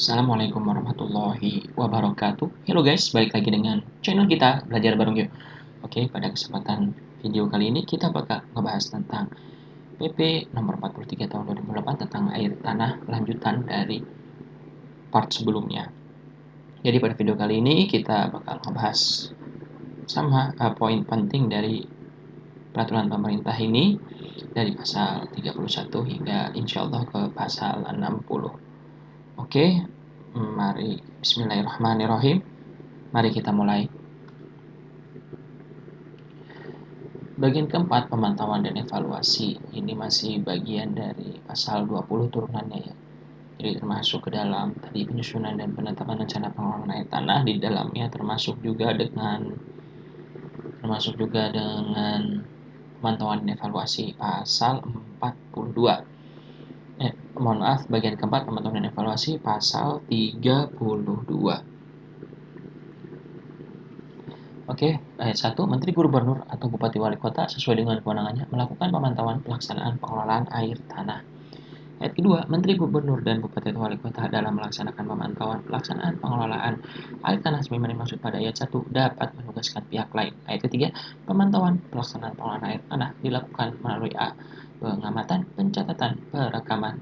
Assalamualaikum warahmatullahi wabarakatuh. Halo guys, balik lagi dengan channel kita Belajar Bareng Yuk. Oke, pada kesempatan video kali ini kita bakal ngebahas tentang PP nomor 43 tahun 2008 tentang air tanah lanjutan dari part sebelumnya. Jadi pada video kali ini kita bakal ngebahas sama poin penting dari peraturan pemerintah ini dari pasal 31 hingga insya Allah ke pasal 60. Oke, mari bismillahirrahmanirrahim. Mari kita mulai. Bagian keempat, pemantauan dan evaluasi. Ini masih bagian dari pasal 20 turunannya ya. Jadi termasuk ke dalam tadi penyusunan dan penetapan rencana pengelolaan air tanah di dalamnya termasuk juga dengan pemantauan dan evaluasi pasal 42. Mohon maaf, bagian keempat pemantauan dan evaluasi pasal 32. Oke, ayat 1, Menteri Gubernur atau Bupati Wali Kota sesuai dengan kewenangannya melakukan pemantauan pelaksanaan pengelolaan air tanah. Ayat kedua, Menteri Gubernur dan Bupati atau Wali Kota dalam melaksanakan pemantauan pelaksanaan pengelolaan air tanah sebagaimana dimaksud pada ayat 1 dapat menugaskan pihak lain. Ayat ketiga, pemantauan pelaksanaan pengelolaan air tanah dilakukan melalui A. Pengamatan, pencatatan, perekaman,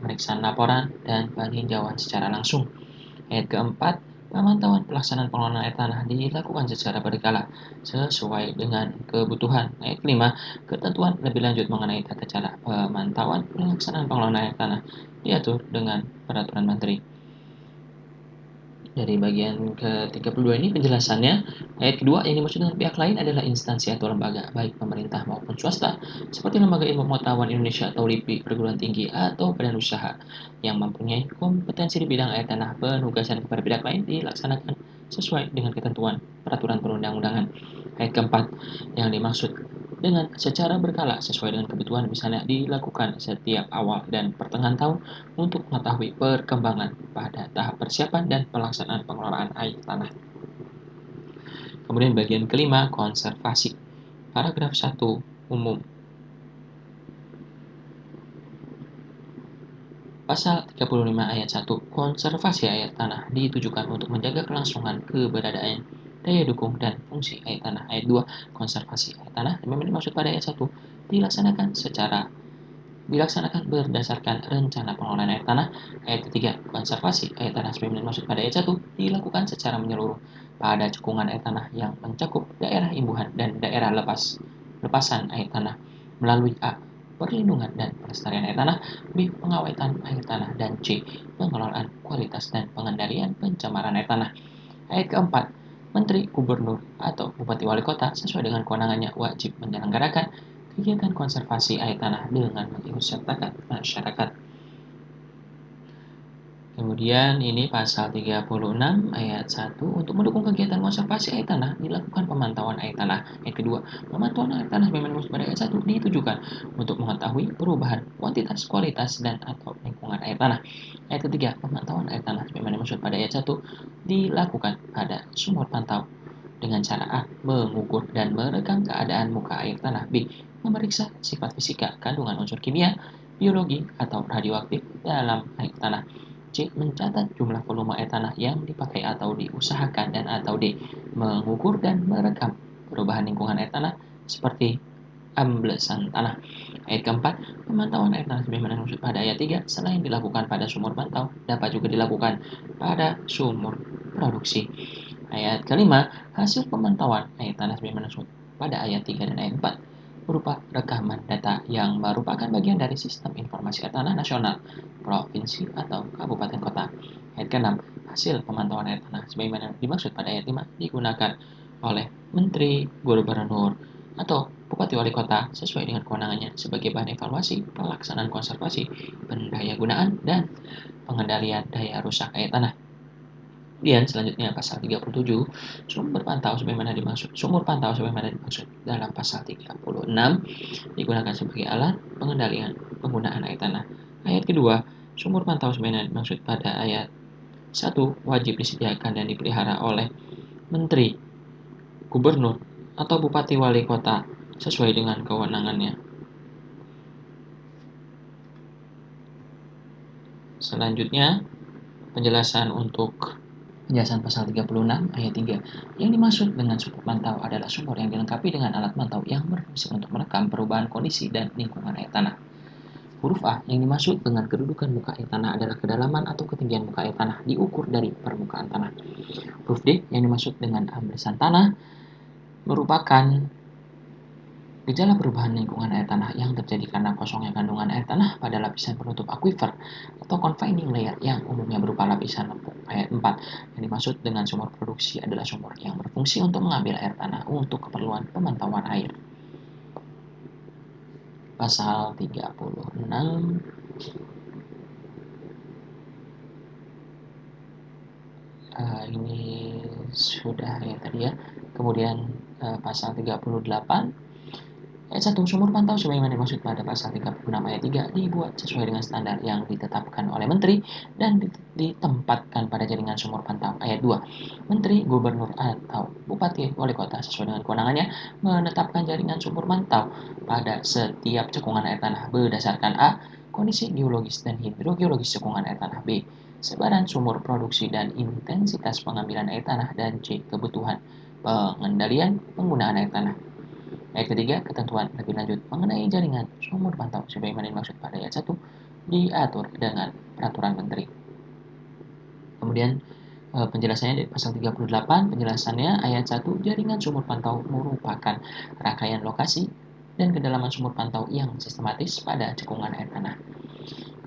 pemeriksaan laporan, dan peninjauan secara langsung. Ayat keempat, pemantauan pelaksanaan pengelolaan air tanah dilakukan secara berkala sesuai dengan kebutuhan. Ayat kelima, ketentuan lebih lanjut mengenai tata cara pemantauan pelaksanaan pengelolaan air tanah diatur dengan peraturan menteri. Dari bagian ke-32 ini penjelasannya, ayat kedua yang dimaksud dengan pihak lain adalah instansi atau lembaga, baik pemerintah maupun swasta, seperti Lembaga Ilmu Pengetahuan Indonesia atau LIPI, perguruan tinggi, atau badan usaha yang mempunyai kompetensi di bidang air tanah. Penugasan kepada pihak lain dilaksanakan sesuai dengan ketentuan peraturan perundang-undangan. Ayat keempat, yang dimaksud dengan secara berkala sesuai dengan kebutuhan misalnya dilakukan setiap awal dan pertengahan tahun untuk mengetahui perkembangan pada tahap persiapan dan pelaksanaan pengelolaan air tanah. Kemudian bagian kelima, konservasi. Paragraf 1 umum. Pasal 35 ayat 1, konservasi air tanah ditujukan untuk menjaga kelangsungan keberadaan daya dukung dan fungsi air tanah. Ayat 2, konservasi air tanah memang dimaksud pada ayat 1 dilaksanakan berdasarkan rencana pengelolaan air tanah. Ayat ketiga, konservasi air tanah sebagaimana dimaksud pada ayat 1 dilakukan secara menyeluruh pada cekungan air tanah yang mencakup daerah imbuhan dan daerah lepasan air tanah melalui A. Perlindungan dan pelestarian air tanah, B. Pengawetan air tanah, dan C. Pengelolaan kualitas dan pengendalian pencemaran air tanah. Ayat keempat, Menteri, Gubernur, atau Bupati Wali Kota sesuai dengan kewenangannya wajib menyelenggarakan kegiatan konservasi air tanah dengan mengikutsertakan masyarakat. Kemudian ini pasal 36 ayat 1, untuk mendukung kegiatan konservasi air tanah dilakukan pemantauan air tanah. Ayat kedua, pemantauan air tanah sebagaimana dimaksud pada ayat 1 ditujukan untuk mengetahui perubahan kuantitas, kualitas, dan atau lingkungan air tanah. Ayat ketiga, pemantauan air tanah sebagaimana dimaksud pada ayat 1 dilakukan pada sumur pantau dengan cara A. Mengukur dan merekam keadaan muka air tanah. B. Memeriksa sifat fisika, kandungan unsur kimia, biologi, atau radioaktif dalam air tanah. C. Mencatat jumlah volume air tanah yang dipakai atau diusahakan, dan atau D. Mengukur dan merekam perubahan lingkungan air tanah seperti amblesan tanah. Ayat keempat, pemantauan air tanah sebagaimana dimaksud pada ayat 3 selain dilakukan pada sumur pantau dapat juga dilakukan pada sumur produksi. Ayat kelima, hasil pemantauan air tanah sebagaimana dimaksud pada ayat 3 dan ayat 4 berupa rekaman data yang merupakan bagian dari sistem informasi air tanah nasional, provinsi, atau kabupaten kota. Ayat ke-6, hasil pemantauan air tanah sebagaimana dimaksud pada ayat 5 digunakan oleh Menteri, Gubernur, atau Bupati Wali Kota sesuai dengan kewenangannya sebagai bahan evaluasi pelaksanaan konservasi, pendayagunaan, dan pengendalian daya rusak air tanah. Kemudian selanjutnya pasal 37, sumur pantau sebagaimana dimaksud dalam pasal 36 digunakan sebagai alat pengendalian penggunaan air tanah. Ayat kedua, sumur pantau sebagaimana dimaksud pada ayat 1 wajib disediakan dan dipelihara oleh Menteri, Gubernur, atau Bupati Wali Kota sesuai dengan kewenangannya. Selanjutnya, Penjelasan pasal 36 ayat 3. Yang dimaksud dengan sumur pantau adalah sumur yang dilengkapi dengan alat mantau yang berfungsi untuk merekam perubahan kondisi dan lingkungan air tanah. Huruf A, yang dimaksud dengan kedudukan muka air tanah adalah kedalaman atau ketinggian muka air tanah diukur dari permukaan tanah. Huruf D, yang dimaksud dengan amblesan tanah merupakan gejala perubahan lingkungan air tanah yang terjadi karena kosongnya kandungan air tanah pada lapisan penutup aquifer atau confining layer yang umumnya berupa lapisan lempung. Ayat 4, yang dimaksud dengan sumur produksi adalah sumur yang berfungsi untuk mengambil air tanah untuk keperluan pemantauan air. Pasal 36 ini sudah ya tadi ya. Kemudian pasal 38 ayat 1, sumur pantau sebagaimana dimaksud pada pasal 36 ayat 3 dibuat sesuai dengan standar yang ditetapkan oleh Menteri dan ditempatkan pada jaringan sumur pantau. Ayat 2, Menteri, Gubernur, atau Bupati, Wali Kota sesuai dengan kewenangannya menetapkan jaringan sumur pantau pada setiap cekungan air tanah berdasarkan A, kondisi geologis dan hidrogeologis cekungan air tanah, B, sebaran sumur produksi dan intensitas pengambilan air tanah, dan C, kebutuhan pengendalian penggunaan air tanah. Ayat ketiga, ketentuan lebih lanjut mengenai jaringan sumur pantau sebagaimana dimaksud pada ayat 1 diatur dengan peraturan menteri. Kemudian penjelasannya di pasal 38, penjelasannya ayat 1, jaringan sumur pantau merupakan rangkaian lokasi dan kedalaman sumur pantau yang sistematis pada cekungan air tanah.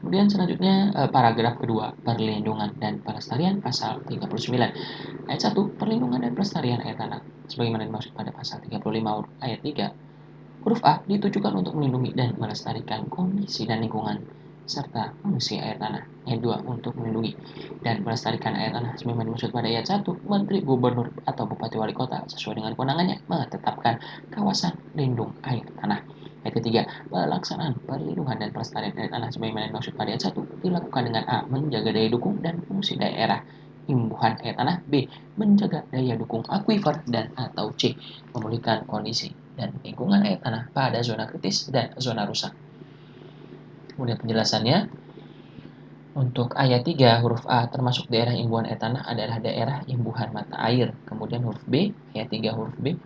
Kemudian selanjutnya paragraf kedua, perlindungan dan pelestarian pasal 39. Ayat 1, perlindungan dan pelestarian air tanah sebagaimana dimaksud pada pasal 35 ayat 3. Huruf A ditujukan untuk melindungi dan melestarikan kondisi dan lingkungan serta fungsi air tanah. Ayat 2, untuk melindungi dan melestarikan air tanah sebagaimana dimaksud pada ayat 1, Menteri, Gubernur, atau Bupati, Wali Kota sesuai dengan kewenangannya menetapkan kawasan lindung air tanah. Ayat ketiga, pelaksanaan perlindungan dan pelestarian air tanah sebagaimana dimaksud pada ayat 1 dilakukan dengan A, menjaga daya dukung dan fungsi daerah imbuhan air tanah, B, menjaga daya dukung aquifer, dan atau C, memulihkan kondisi dan lingkungan air tanah pada zona kritis dan zona rusak. Kemudian penjelasannya, untuk ayat 3 huruf A, termasuk daerah imbuhan air tanah adalah daerah imbuhan mata air. Kemudian huruf B, ayat 3 huruf B,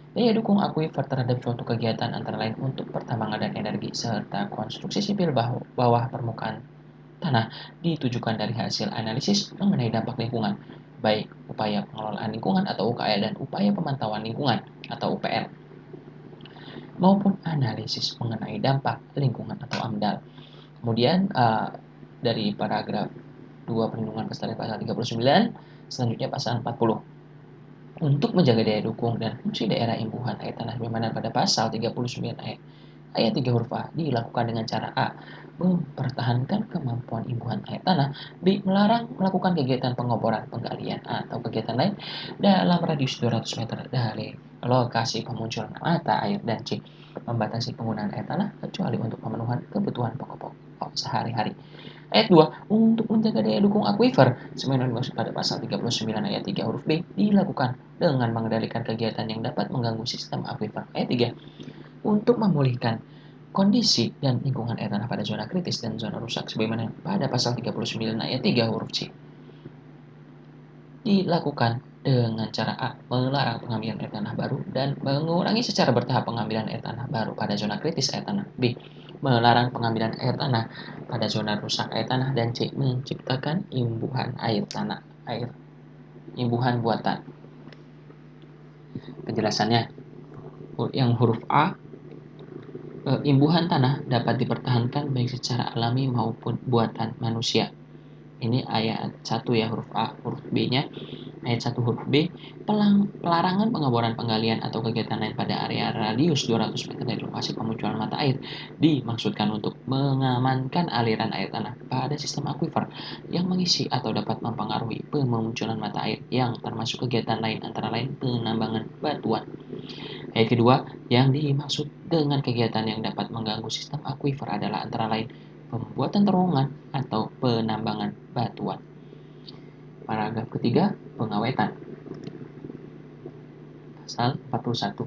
daya dukung aquifer terhadap suatu kegiatan antara lain untuk pertambangan dan energi serta konstruksi sipil bawah permukaan tanah ditujukan dari hasil analisis mengenai dampak lingkungan, baik upaya pengelolaan lingkungan atau UKL dan upaya pemantauan lingkungan atau UPL, maupun analisis mengenai dampak lingkungan atau AMDAL. Kemudian dari paragraf 2 perlindungan pelestarian pasal 39, selanjutnya pasal 40. Untuk menjaga daya dukung dan fungsi daerah imbuhan air tanah sebagaimana pada pasal 39 ayat 3 huruf A dilakukan dengan cara A, mempertahankan kemampuan imbuhan air tanah, B, melarang melakukan kegiatan pengoboran, penggalian, atau kegiatan lain dalam radius 200 meter dari lokasi pemunculan mata air, dan C, membatasi penggunaan air tanah kecuali untuk pemenuhan kebutuhan pokok sehari-hari. Ayat 2, untuk menjaga daya dukung aquifer sebagaimana dimaksud pada pasal 39 ayat 3 huruf B dilakukan dengan mengendalikan kegiatan yang dapat mengganggu sistem aquifer. Ayat 3, untuk memulihkan kondisi dan lingkungan air tanah pada zona kritis dan zona rusak sebagaimana pada pasal 39 ayat 3 huruf C. Dilakukan dengan cara A, melarang pengambilan air tanah baru dan mengurangi secara bertahap pengambilan air tanah baru pada zona kritis air tanah. B, melarang pengambilan air tanah pada zona rusak air tanah, dan C, menciptakan imbuhan air tanah imbuhan buatan. Penjelasannya, yang huruf A, imbuhan tanah dapat dipertahankan baik secara alami maupun buatan manusia. Ini ayat 1 ya huruf A. Huruf B-nya, ayat 1 huruf B, pelarangan pengeboran, penggalian, atau kegiatan lain pada area radius 200 meter dari lokasi pemunculan mata air dimaksudkan untuk mengamankan aliran air tanah pada sistem aquifer yang mengisi atau dapat mempengaruhi pemunculan mata air yang termasuk kegiatan lain antara lain penambangan batuan. Ayat kedua, yang dimaksud dengan kegiatan yang dapat mengganggu sistem aquifer adalah antara lain pembuatan terowongan atau penambangan batuan. Paragraf ketiga, pengawetan. Pasal 41.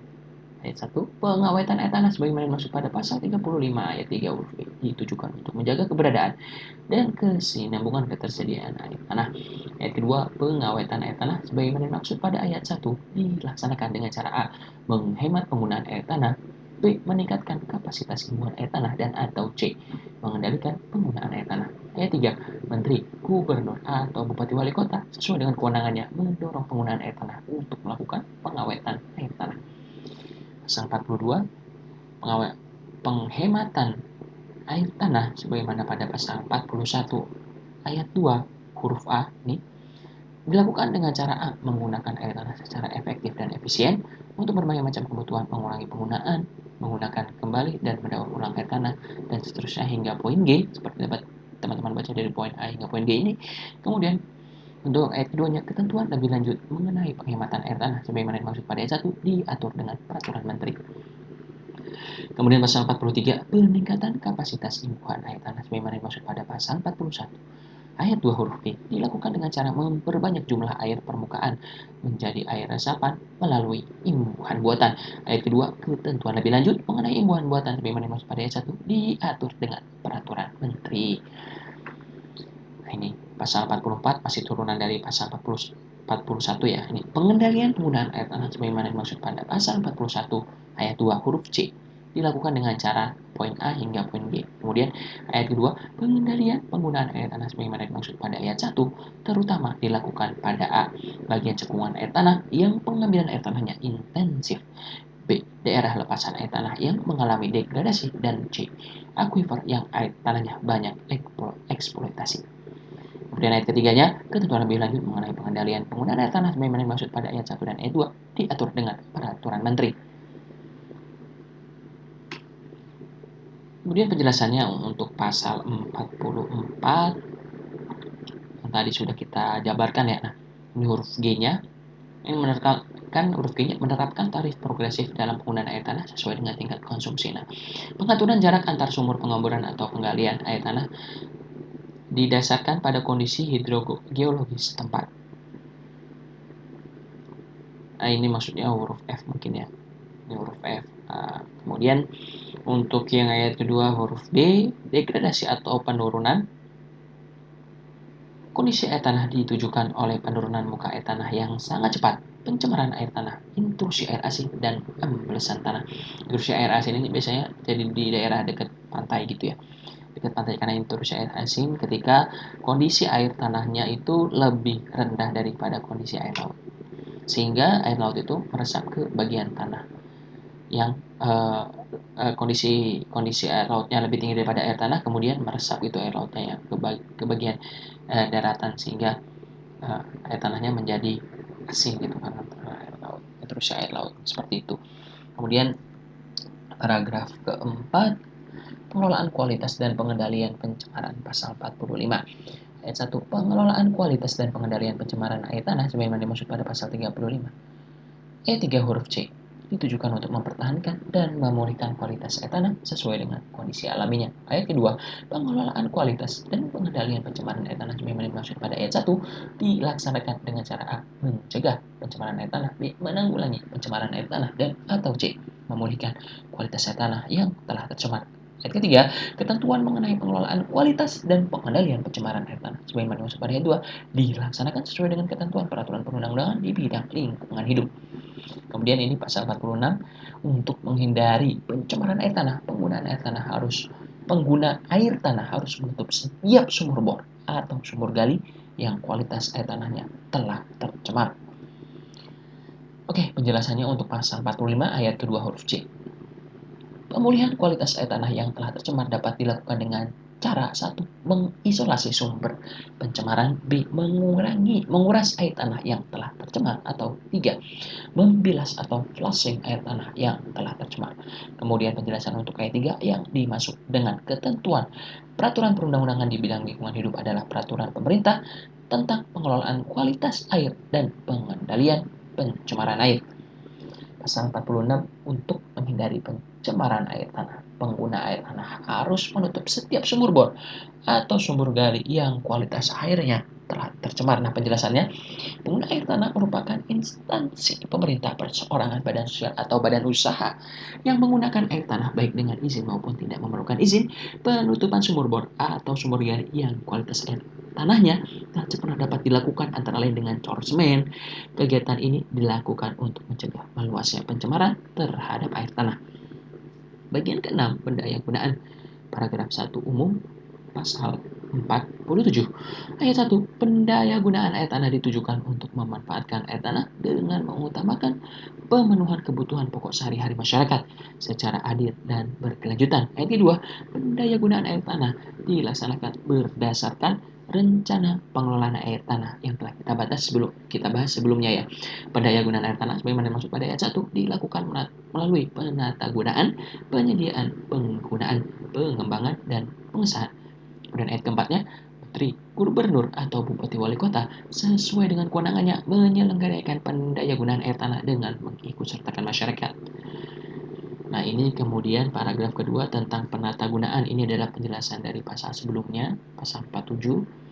Ayat 1, pengawetan air tanah sebagaimana dimaksud pada pasal 35 ayat 3 huruf B ditujukan untuk menjaga keberadaan dan kesinambungan ketersediaan air tanah. Ayat kedua, pengawetan air tanah sebagaimana dimaksud pada ayat 1 dilaksanakan dengan cara A. Menghemat penggunaan air tanah, B. Meningkatkan kapasitas imbuhan air tanah, dan atau C. Mengendalikan penggunaan air tanah. Ayat 3, Menteri, Gubernur, atau Bupati Wali Kota sesuai dengan kewenangannya mendorong penggunaan air tanah untuk melakukan pengawetan air tanah. Pasal 42, penghematan air tanah sebagaimana pada pasal 41 ayat 2 huruf A ini dilakukan dengan cara A. Menggunakan air tanah secara efektif dan efisien untuk berbagai macam kebutuhan, mengurangi penggunaan, menggunakan kembali dan mendaur ulang air tanah, dan seterusnya hingga poin G, seperti dapat teman-teman baca dari poin A hingga poin G ini. Kemudian untuk ayat keduanya, ketentuan lebih lanjut mengenai penghematan air tanah sebagaimana dimaksud pada ayat 1 diatur dengan peraturan menteri. Kemudian pasal 43, peningkatan kapasitas imbuhan air tanah sebagaimana dimaksud pada pasal 41 ayat 2 huruf B dilakukan dengan cara memperbanyak jumlah air permukaan menjadi air resapan melalui imbuhan buatan. Ayat kedua, ketentuan lebih lanjut mengenai imbuhan buatan sebagaimana dimaksud pada ayat 1 diatur dengan peraturan menteri. Nah, ini pasal 44 masih turunan dari pasal 41 ya. Ini pengendalian penggunaan air tanah sebagaimana dimaksud pada pasal 41 ayat 2 huruf C dilakukan dengan cara poin A hingga poin G. Kemudian ayat kedua, pengendalian penggunaan air tanah sebagaimana dimaksud pada ayat 1 terutama dilakukan pada A. Bagian cekungan air tanah yang pengambilan air tanahnya intensif. B. Daerah lepasan air tanah yang mengalami degradasi. Dan C. Akuifer yang air tanahnya banyak eksploitasi. Kemudian ayat ketiganya, ketentuan lebih lanjut mengenai pengendalian penggunaan air tanah sebagaimana dimaksud pada ayat 1 dan ayat 2 diatur dengan peraturan menteri. Kemudian penjelasannya untuk pasal 44 yang tadi sudah kita jabarkan ya. Nah, ini huruf G-nya. Ini menerapkan tarif progresif dalam penggunaan air tanah sesuai dengan tingkat konsumsi. Nah, pengaturan jarak antar sumur pengeboran atau penggalian air tanah didasarkan pada kondisi hidrogeologis setempat. Nah, ini maksudnya huruf F mungkin ya. Ini huruf F. Nah, kemudian untuk yang ayat kedua huruf D, degradasi atau penurunan. Kondisi air tanah ditujukan oleh penurunan muka air tanah yang sangat cepat, pencemaran air tanah, intrusi air asin, dan embelesan tanah. Intrusi air asin ini biasanya jadi di daerah dekat pantai gitu ya. Dekat pantai, karena intrusi air asin ketika kondisi air tanahnya itu lebih rendah daripada kondisi air laut. Sehingga air laut itu meresap ke bagian tanah yang kondisi air lautnya lebih tinggi daripada air tanah, kemudian meresap itu air lautnya ya ke bagian daratan, sehingga air tanahnya menjadi asin gitu karena air laut, terus air laut seperti itu. Kemudian paragraf keempat, pengelolaan kualitas dan pengendalian pencemaran pasal 45. Ayat 1, pengelolaan kualitas dan pengendalian pencemaran air tanah sebagaimana dimaksud pada pasal 35. Ayat 3 huruf C ditujukan untuk mempertahankan dan memulihkan kualitas air tanah sesuai dengan kondisi alaminya. Ayat kedua, pengelolaan kualitas dan pengendalian pencemaran air tanah sebagaimana dimaksud pada ayat 1 dilaksanakan dengan cara A. Mencegah pencemaran air tanah, B. Menanggulangi pencemaran air tanah, dan atau C. Memulihkan kualitas air tanah yang telah tercemar. Ayat ketiga, ketentuan mengenai pengelolaan kualitas dan pengendalian pencemaran air tanah sebagaimana dimaksud pada ayat 2 dilaksanakan sesuai dengan ketentuan peraturan perundang-undangan di bidang lingkungan hidup. Kemudian ini pasal 46, untuk menghindari pencemaran air tanah, pengguna air tanah harus menutup setiap sumur bor atau sumur gali yang kualitas air tanahnya telah tercemar. Oke, penjelasannya untuk pasal 45 ayat kedua huruf C. Pemulihan kualitas air tanah yang telah tercemar dapat dilakukan dengan cara 1. Mengisolasi sumber pencemaran, B. Menguras air tanah yang telah tercemar, atau 3. Membilas atau flushing air tanah yang telah tercemar. Kemudian penjelasan untuk ayat 3 yang dimaksud dengan ketentuan peraturan perundang-undangan di bidang lingkungan hidup adalah peraturan pemerintah tentang pengelolaan kualitas air dan pengendalian pencemaran air. Pasal 46, untuk menghindari pencemaran air tanah, pengguna air tanah harus menutup setiap sumur bor atau sumur gali yang kualitas airnya telah tercemar. tercemar. Nah, penjelasannya, pengguna air tanah merupakan instansi pemerintah, perseorangan, badan sosial, atau badan usaha yang menggunakan air tanah baik dengan izin maupun tidak memerlukan izin, penutupan sumur bor atau sumur gali yang kualitas air tanahnya tak pernah dapat dilakukan antara lain dengan cor semen. Kegiatan ini dilakukan untuk mencegah meluasnya pencemaran terhadap air tanah. Bagian ke-6, pendayagunaan. Paragraf 1 umum, pasal 47. Ayat 1, pendayagunaan air tanah ditujukan untuk memanfaatkan air tanah dengan mengutamakan pemenuhan kebutuhan pokok sehari-hari masyarakat secara adil dan berkelanjutan. Ayat kedua, pendayagunaan air tanah dilaksanakan berdasarkan rencana pengelolaan air tanah yang telah kita bahas sebelumnya ya. Pendayagunaan air tanah sebagaimana dimaksud pada ayat 1 dilakukan melalui penatagunaan, penyediaan, penggunaan, pengembangan, dan pengesahan. Kemudian ayat keempatnya, Menteri, Gubernur, atau Bupati Wali Kota sesuai dengan kewenangannya menyelenggarakan pendayagunaan air tanah dengan mengikutsertakan masyarakat. Nah, ini kemudian paragraf kedua tentang penatagunaan. Ini adalah penjelasan dari pasal sebelumnya, pasal 47.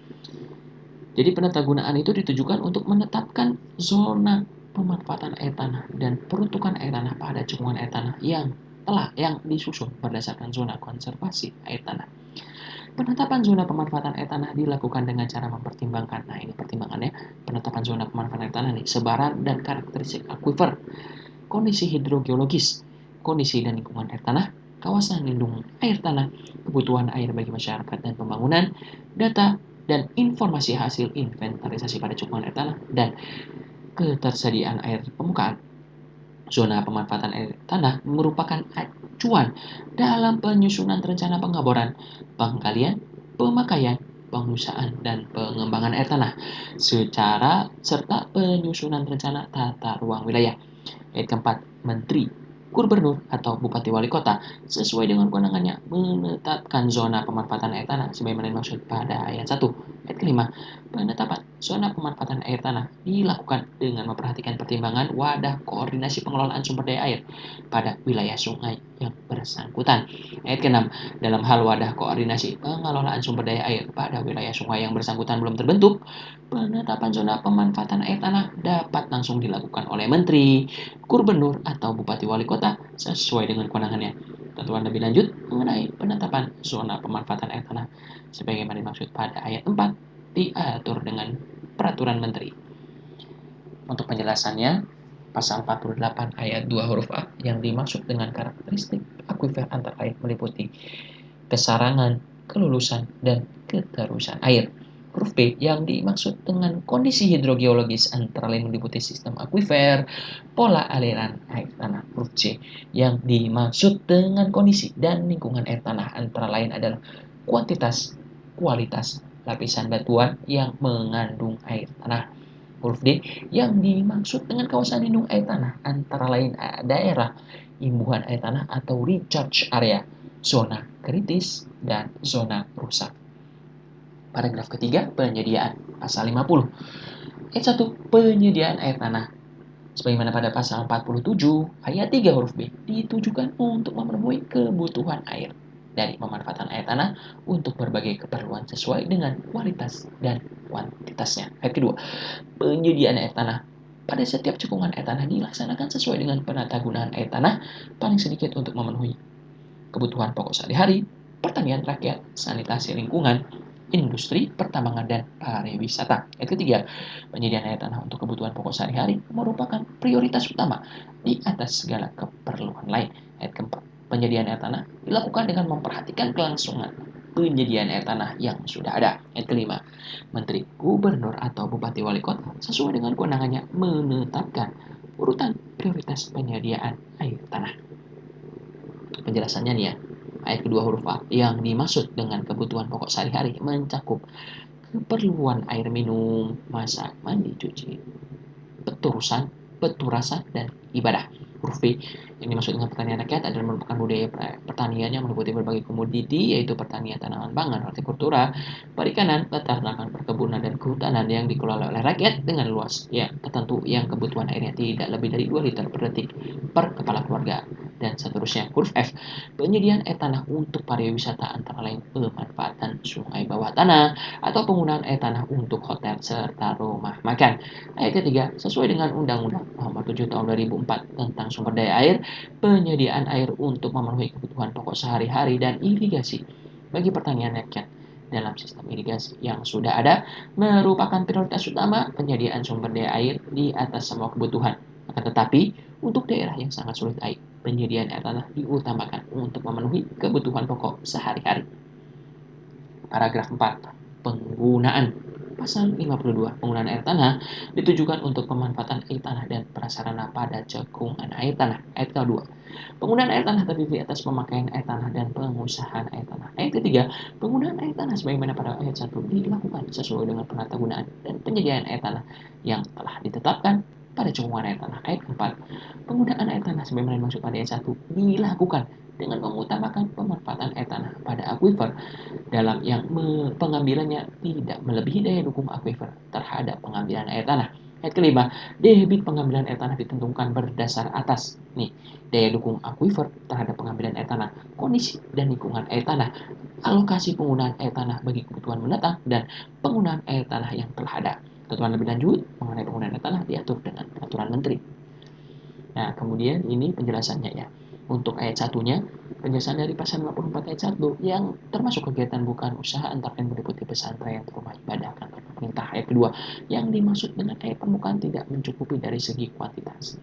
Jadi penatagunaan itu ditujukan untuk menetapkan zona pemanfaatan air tanah dan peruntukan air tanah pada cekungan air tanah yang disusun berdasarkan zona konservasi air tanah. Penetapan zona pemanfaatan air tanah dilakukan dengan cara mempertimbangkan, nah ini pertimbangannya, penetapan zona pemanfaatan air tanah nih, sebaran dan karakteristik akuifer, kondisi hidrogeologis, kondisi dan lingkungan air tanah, kawasan lindung air tanah, kebutuhan air bagi masyarakat dan pembangunan, data dan informasi hasil inventarisasi pada cekungan air tanah, dan ketersediaan air permukaan. Zona pemanfaatan air tanah merupakan acuan dalam penyusunan rencana pengaboran, penggalian, pemakaian, pengusahaan, dan pengembangan air tanah, serta penyusunan rencana tata ruang wilayah. Ayat keempat, Menteri, Gubernur, atau Bupati Wali Kota sesuai dengan kewenangannya menetapkan zona pemanfaatan air tanah sebagaimana dimaksud pada ayat 1. Ayat kelima, penetapan zona pemanfaatan air tanah dilakukan dengan memperhatikan pertimbangan wadah koordinasi pengelolaan sumber daya air pada wilayah sungai yang bersangkutan. Ayat keenam, dalam hal wadah koordinasi pengelolaan sumber daya air pada wilayah sungai yang bersangkutan belum terbentuk, penetapan zona pemanfaatan air tanah dapat langsung dilakukan oleh Menteri, Gubernur, atau Bupati Wali Kota sesuai dengan kewenangannya. Ketentuan lebih lanjut mengenai penetapan zona pemanfaatan air tanah sebagaimana dimaksud pada ayat 4 diatur dengan peraturan Menteri. Untuk penjelasannya, pasal 48 ayat 2 huruf A yang dimaksud dengan karakteristik akuifer antara lain meliputi kesarangan, kelulusan, dan keterusan air. Huruf B yang dimaksud dengan kondisi hidrogeologis antara lain meliputi sistem akuifer, pola aliran air tanah. Huruf C yang dimaksud dengan kondisi dan lingkungan air tanah antara lain adalah kuantitas, kualitas, lapisan batuan yang mengandung air tanah. Huruf D yang dimaksud dengan kawasan lindung air tanah antara lain daerah imbuhan air tanah atau recharge area, zona kritis, dan zona rusak. Paragraf ketiga, penyediaan. Pasal 50. Ayat 1, penyediaan air tanah. Sebagaimana pada pasal 47 ayat 3 huruf B ditujukan untuk memenuhi kebutuhan air dari pemanfaatan air tanah untuk berbagai keperluan sesuai dengan kualitas dan kuantitasnya. Ayat kedua, penyediaan air tanah. Pada setiap cekungan air tanah dilaksanakan sesuai dengan penatagunaan air tanah paling sedikit untuk memenuhi kebutuhan pokok sehari-hari, pertanian rakyat, sanitasi lingkungan, industri, pertambangan, dan pariwisata. Ayat ketiga, penyediaan air tanah untuk kebutuhan pokok sehari-hari merupakan prioritas utama di atas segala keperluan lain. Ayat keempat, penyediaan air tanah dilakukan dengan memperhatikan kelangsungan penyediaan air tanah yang sudah ada. Ayat kelima, Menteri, Gubernur, atau Bupati Wali Kota sesuai dengan kewenangannya menetapkan urutan prioritas penyediaan air tanah. Penjelasannya nih ya, ayat kedua huruf A yang dimaksud dengan kebutuhan pokok sehari-hari mencakup keperluan air minum, masak, mandi, cuci, peturasan, dan ibadah. Huruf B yang dimaksud dengan pertanian rakyat adalah merupakan budaya pertanian yang meliputi berbagai komoditi yaitu pertanian tanaman pangan, hortikultura, perikanan, peternakan, perkebunan, dan kehutanan yang dikelola oleh rakyat dengan luas yang tertentu yang kebutuhan airnya tidak lebih dari 2 liter per detik per kepala keluarga. dan seterusnya. Huruf F, penyediaan air tanah untuk pariwisata antara lain pemanfaatan sungai bawah tanah atau penggunaan air tanah untuk hotel serta rumah makan. Ayat ketiga, sesuai dengan Undang-Undang Nomor 7 Tahun 2004 tentang sumber daya air, penyediaan air untuk memenuhi kebutuhan pokok sehari-hari dan irigasi bagi pertanian rakyat dalam sistem irigasi yang sudah ada merupakan prioritas utama penyediaan sumber daya air di atas semua kebutuhan. Akan tetapi, untuk daerah yang sangat sulit air, penyediaan air tanah diutamakan untuk memenuhi kebutuhan pokok sehari-hari. Paragraf 4. Penggunaan. Pasal 52. Penggunaan air tanah ditujukan untuk pemanfaatan air tanah dan prasarana pada cekungan air tanah. Ayat kedua. Penggunaan air tanah terdiri atas pemakaian air tanah dan pengusahaan air tanah. Ayat ketiga. Penggunaan air tanah sebagaimana pada ayat 1 dilakukan sesuai dengan penata gunaan dan penyediaan air tanah yang telah ditetapkan pada cekungan air tanah. Ayat keempat. Penggunaan air tanah sebagaimana dimaksud pada ayat 1 dilakukan dengan mengutamakan pemanfaatan air tanah pada aquifer dalam yang pengambilannya tidak melebihi daya dukung aquifer terhadap pengambilan air tanah. Ayat kelima, debit pengambilan air tanah ditentukan berdasar atas daya dukung aquifer terhadap pengambilan air tanah, kondisi dan lingkungan air tanah, alokasi penggunaan air tanah bagi kebutuhan mendatang, dan penggunaan air tanah yang telah ada. Ketentuan lebih lanjut mengenai penggunaan air tanah diatur dengan peraturan menteri. Nah, kemudian ini penjelasannya ya. Untuk ayat satunya, penjelasan dari pasal 54 ayat 1 yang termasuk kegiatan bukan usaha antara lain meliputi pesantren, rumah ibadah, kantor pemerintah. Ayat kedua, yang dimaksud dengan air permukaan tidak mencukupi dari segi kuantitas.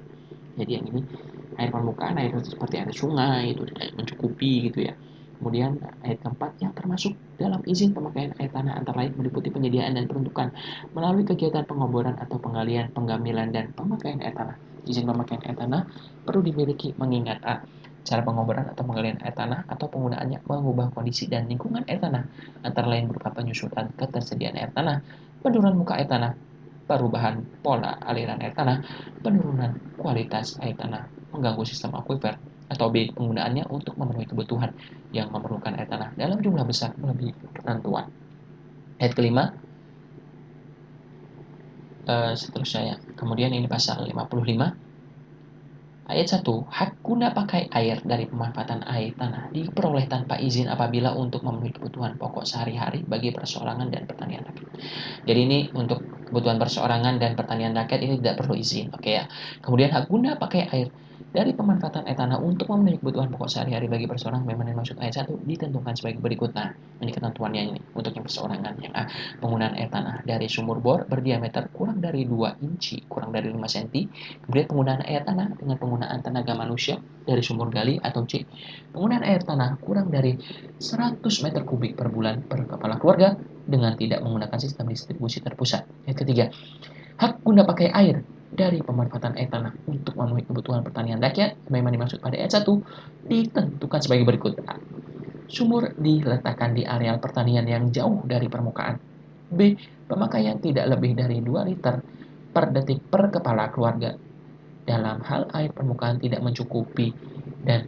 Jadi yang ini air permukaan, air seperti air sungai itu tidak mencukupi gitu ya. Kemudian ayat keempat yang termasuk dalam izin pemakaian air tanah antara lain meliputi penyediaan dan peruntukan melalui kegiatan pengoboran atau penggalian, penggamilan, dan pemakaian air tanah. Izin pemakaian air tanah perlu dimiliki mengingat A. Cara pengoboran atau penggalian air tanah atau penggunaannya mengubah kondisi dan lingkungan air tanah, antara lain berupa penyusutan ketersediaan air tanah, penurunan muka air tanah, perubahan pola aliran air tanah, penurunan kualitas air tanah, mengganggu sistem aquifer, atau B. Penggunaannya untuk memenuhi kebutuhan yang memerlukan air tanah dalam jumlah besar melebihi ketentuan. Ayat kelima, seterusnya ya. Kemudian ini pasal 55. Ayat 1. Hak guna pakai air dari pemanfaatan air tanah diperoleh tanpa izin apabila untuk memenuhi kebutuhan pokok sehari-hari bagi perseorangan dan pertanian rakyat. Jadi ini untuk kebutuhan perseorangan dan pertanian rakyat ini tidak perlu izin. Oke ya. Kemudian hak guna pakai air dari pemanfaatan air tanah untuk memenuhi kebutuhan pokok sehari-hari bagi perseorangan memang dimaksud ayat 1 ditentukan sebagai berikut. Nah, ini ketentuannya ini untuk yang perseorangan. Yang A. Penggunaan air tanah dari sumur bor berdiameter kurang dari 2 inci, kurang dari 5 cm. Kemudian penggunaan air tanah dengan penggunaan tenaga manusia dari sumur gali atau C. Penggunaan air tanah kurang dari 100 meter kubik per bulan per kepala keluarga dengan tidak menggunakan sistem distribusi terpusat. Yang ketiga, hak guna pakai air dari pemanfaatan air tanah untuk memenuhi kebutuhan pertanian rakyat memang dimaksud pada ayat 1 ditentukan sebagai berikut. A. Sumur diletakkan di areal pertanian yang jauh dari permukaan. B. Pemakaian tidak lebih dari 2 liter per detik per kepala keluarga dalam hal air permukaan tidak mencukupi. Dan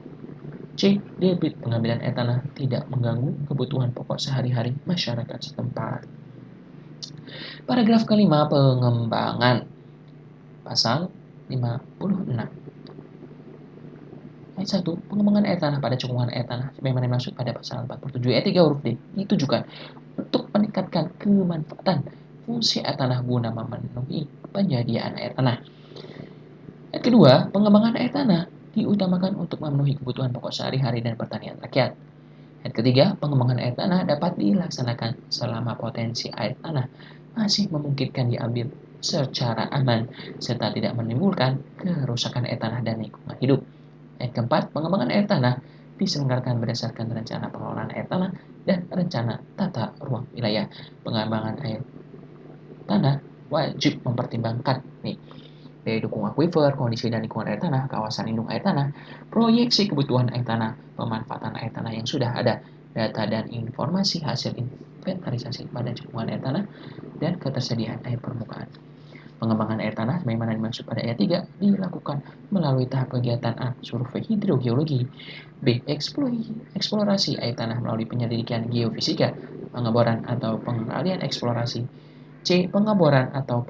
C. Debit pengambilan air tanah tidak mengganggu kebutuhan pokok sehari-hari masyarakat setempat. Paragraf kelima, pengembangan. Pasal 56. Ayat 1. Pengembangan air tanah pada cekungan air tanah sebagaimana dimaksud pada pasal 47 ayat 3 huruf D ditujukan untuk meningkatkan kemanfaatan fungsi air tanah guna memenuhi penyediaan air tanah. Ayat kedua, pengembangan air tanah diutamakan untuk memenuhi kebutuhan pokok sehari-hari dan pertanian rakyat. Ayat ketiga, pengembangan air tanah dapat dilaksanakan selama potensi air tanah masih memungkinkan diambil secara aman serta tidak menimbulkan kerusakan air tanah dan lingkungan hidup. Ayat keempat, pengembangan air tanah diselenggarakan berdasarkan rencana pengelolaan air tanah dan rencana tata ruang wilayah. Pengembangan air tanah wajib mempertimbangkan daya dukung aquifer, kondisi dan lingkungan air tanah, kawasan lindung air tanah, proyeksi kebutuhan air tanah, pemanfaatan air tanah yang sudah ada, data dan informasi hasil inventarisasi pada cekungan air tanah, dan ketersediaan air permukaan. Pengembangan air tanah sebagaimana dimaksud pada ayat 3 dilakukan melalui tahap kegiatan A. Survei hidrogeologi, B. Eksplorasi air tanah melalui penyelidikan geofisika, pengeboran atau penggalian eksplorasi, C. Pengeboran atau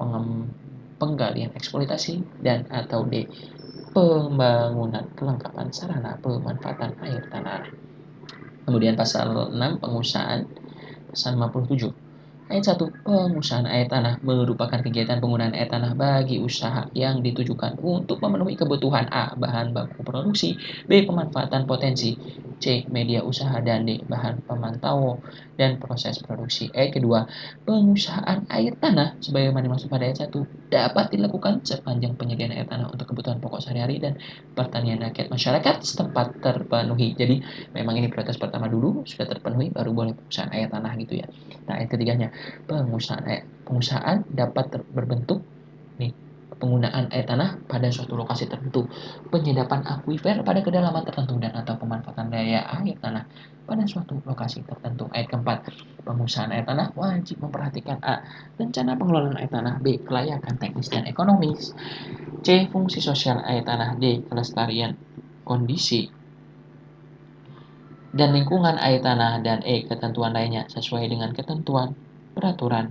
penggalian eksploitasi, dan atau D. pembangunan kelengkapan sarana pemanfaatan air tanah. Kemudian pasal 6 pengusahaan, pasal 57. Ayat 1. Pengusahaan air tanah merupakan kegiatan penggunaan air tanah bagi usaha yang ditujukan untuk memenuhi kebutuhan A. Bahan baku produksi, B. Pemanfaatan potensi, C. Media usaha, dan D. Bahan pemantau dan proses produksi. Ayat kedua. Pengusahaan air tanah sebagaimana dimaksud pada ayat 1 dapat dilakukan sepanjang penyediaan air tanah untuk kebutuhan pokok sehari-hari dan pertanian rakyat masyarakat setempat terpenuhi. Jadi memang ini prioritas pertama dulu, sudah terpenuhi baru boleh pengusahaan air tanah gitu ya. Nah, ayat ketiganya, pengusahaan dapat berbentuk nih penggunaan air tanah pada suatu lokasi tertentu, penyediaan akuifer pada kedalaman tertentu, dan atau pemanfaatan daya air tanah pada suatu lokasi tertentu. Ayat keempat, pengusahaan air tanah wajib memperhatikan A. Rencana pengelolaan air tanah, B. Kelayakan teknis dan ekonomis, C. Fungsi sosial air tanah, D. Kelestarian kondisi dan lingkungan air tanah, dan E. Ketentuan lainnya sesuai dengan ketentuan peraturan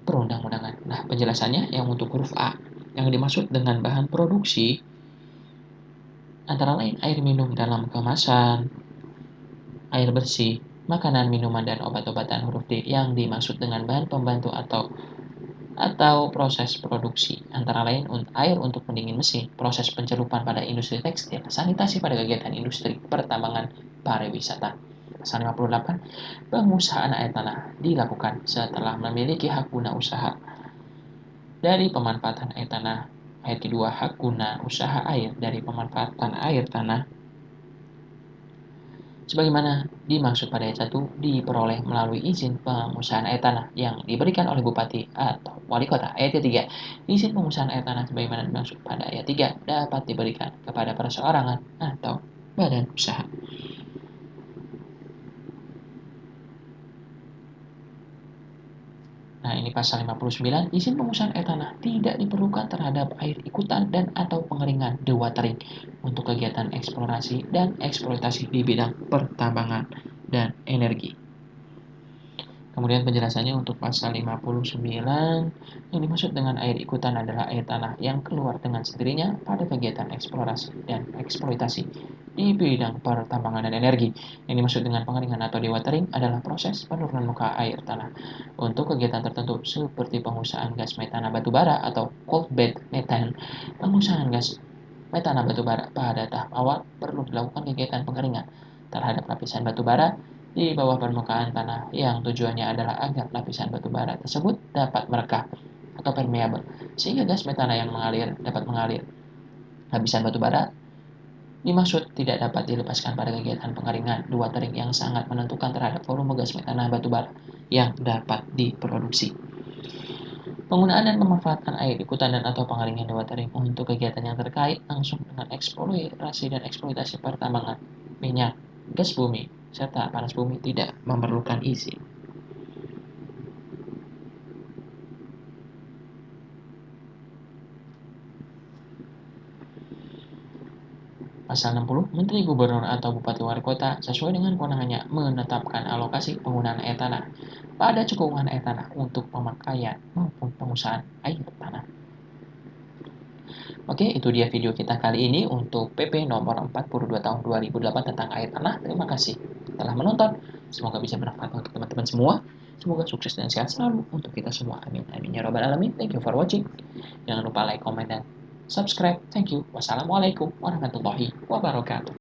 perundang-undangan. Nah, penjelasannya yang untuk huruf A, yang dimaksud dengan bahan produksi antara lain air minum dalam kemasan, air bersih, makanan, minuman, dan obat-obatan. Huruf D yang dimaksud dengan bahan pembantu atau proses produksi antara lain air untuk pendingin mesin, proses pencelupan pada industri tekstil, sanitasi pada kegiatan industri, pertambangan, pariwisata. Pasal 58, pengusahaan air tanah dilakukan setelah memiliki hak guna usaha dari pemanfaatan air tanah. Ayat kedua, hak guna usaha air dari pemanfaatan air tanah sebagaimana dimaksud pada ayat 1 diperoleh melalui izin pengusahaan air tanah yang diberikan oleh bupati atau wali kota. Ayat ketiga, izin pengusahaan air tanah sebagaimana dimaksud pada ayat 3 dapat diberikan kepada perseorangan atau badan usaha. Nah, ini pasal 59, izin pengusahaan air tanah tidak diperlukan terhadap air ikutan dan atau pengeringan dewatering untuk kegiatan eksplorasi dan eksploitasi di bidang pertambangan dan energi. Kemudian penjelasannya untuk pasal 59, yang dimaksud dengan air ikutan adalah air tanah yang keluar dengan sendirinya pada kegiatan eksplorasi dan eksploitasi di bidang pertambangan dan energi. Yang dimaksud dengan pengeringan atau dewatering adalah proses penurunan muka air tanah untuk kegiatan tertentu seperti pengusahaan gas metana batubara atau coal bed methane. Pengusahaan gas metana batubara pada tahap awal perlu dilakukan kegiatan pengeringan terhadap lapisan batubara di bawah permukaan tanah yang tujuannya adalah agar lapisan batubara tersebut dapat merekah atau permeabel sehingga gas metana yang dapat mengalir. Lapisan batubara dimaksud tidak dapat dilepaskan pada kegiatan pengeringan dewatering yang sangat menentukan terhadap volume gas metana batubara yang dapat diproduksi. Penggunaan dan pemanfaatan air ikutan dan atau pengeringan dewatering untuk kegiatan yang terkait langsung dengan eksplorasi dan eksploitasi pertambangan, minyak, gas bumi, serta panas bumi tidak memerlukan izin. Pasal 60, Menteri Gubernur atau Bupati Wali Kota sesuai dengan kewenangannya menetapkan alokasi penggunaan air tanah pada cekungan air tanah untuk pemakaian maupun pengusahaan air tanah. Oke, itu dia video kita kali ini untuk PP nomor 42 tahun 2008 tentang air tanah. Terima kasih telah menonton. Semoga bisa bermanfaat untuk teman-teman semua. Semoga sukses dan sehat selalu untuk kita semua. Amin. Amin ya robbal alamin. Thank you for watching. Jangan lupa like, comment, dan subscribe. Thank you. Wassalamualaikum warahmatullahi wabarakatuh.